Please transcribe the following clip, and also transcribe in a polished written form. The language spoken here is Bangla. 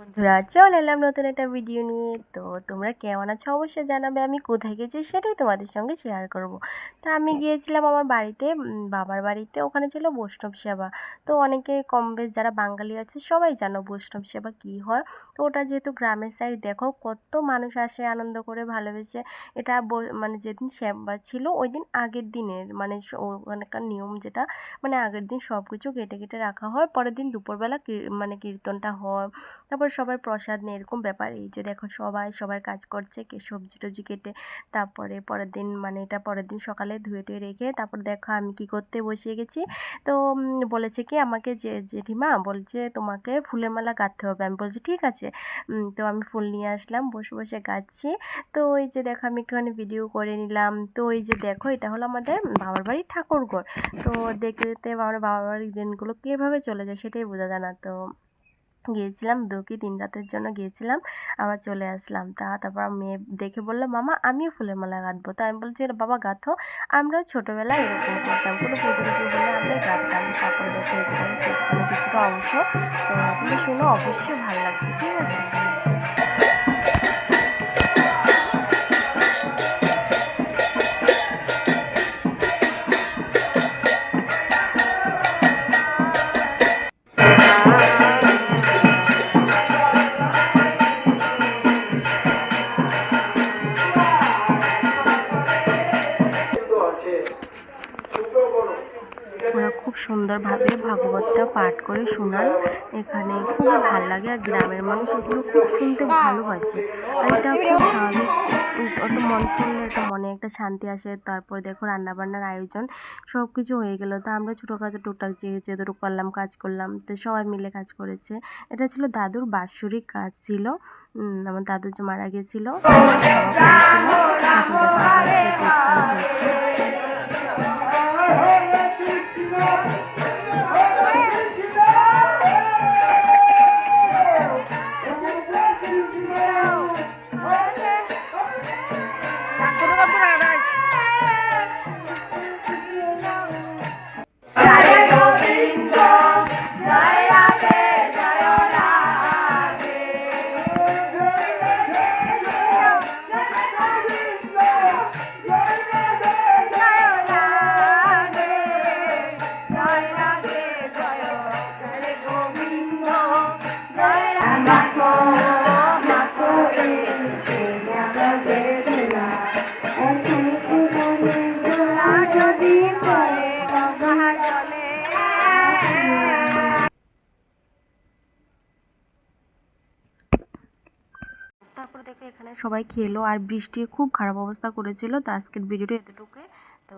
বন্ধুরা চলে এলাম নতুন একটা ভিডিও নিয়ে। তো তোমরা কেমন আছো অবশ্যই জানাবে। আমি কোথায় গেছি সেটাই তোমাদের সঙ্গে শেয়ার করব। তা আমি গিয়েছিলাম আমার বাড়িতে, বাবার বাড়িতে। ওখানে ছিল বৈষ্ণব সেবা। তো অনেকে কম বেশ যারা বাঙালি আছে সবাই জানো বৈষ্ণব সেবা কী হয়। তো ওটা যেহেতু গ্রামের সাইড, দেখো কত মানুষ আসে আনন্দ করে ভালোবেসে। এটা মানে যেদিন সেবা ছিল ওই দিন আগের দিনের মানে ওখানকার নিয়ম যেটা, মানে আগের দিন সব কিছু কেটে কেটে রাখা হয়, পরের দিন দুপুরবেলা মানে কীর্তনটা হয়, তারপর সবাই প্রসাদ নেয়, এরকম ব্যাপার। এই যে দেখো সবাই সবার কাজ করছে, কে সবজি টবজি কেটে। তারপরে পরের দিন মানে এটা পরের দিন সকালে ধুয়ে টুয়ে রেখে তারপর দেখো আমি কি করতে বসিয়ে গেছি। তো বলেছে কি আমাকে, যে জেঠিমা বলছে তোমাকে ফুলের মালা গাঁথতে হবে। আমি বলছি ঠিক আছে। তো আমি ফুল নিয়ে আসলাম, বসে বসে গাঁথছি। তো এই যে দেখো আমি একটুখানি ভিডিও করে নিলাম। তো এই যে দেখো এটা হলো আমাদের বাবার বাড়ির ঠাকুরঘর। তো দেখতে দেখতে আমার বাবার বাড়ির দিনগুলো কীভাবে চলে যায় সেটাই বোঝা যায় না। তো গিয়েছিলাম 2 কি 3 রাতের জন্য গিয়েছিলাম, আবার চলে আসলাম। তারপর মেয়ে দেখে বলল মামা আমিও ফুলের মালা গাঁথবো। তো আমি বলছি বাবা গাঁথো, আমরা ছোটোবেলায় এরকম করতাম, কোনো পুজো টুজো হলে আমরা গাঁথতাম। তারপরে দেখো এখানে কিছুটা অংশ। তো তুমি শোনো, অবশ্যই ভালো লাগবে, ঠিক আছে। ওরা খুব সুন্দরভাবে ভাগবতটা পাঠ করে শোনান এখানে, খুবই ভাল লাগে। আর গ্রামের মানুষ এগুলো খুব শুনতে ভালোবাসে। আর এটা খুব স্বাভাবিক, একটা মন শুনলে একটা মনে একটা শান্তি আসে। তারপর দেখো রান্নাবান্নার আয়োজন সব কিছু হয়ে গেলো। তো আমরা ছোটোখাটো টুকটাক যেটুকু পারলাম কাজ করলাম, তো সবাই মিলে কাজ করেছে। এটা ছিল দাদুর বাৎসরিক কাজ ছিল। আমার দাদু যে মারা গিয়েছিল এখন দেখো আবার সে টুকটাক চলছে। তারপরে দেখো এখানে সবাই খেলো, আর বৃষ্টি খুব খারাপ অবস্থা করেছিল। তো আজকের ভিডিওটা এতটুকুই। তো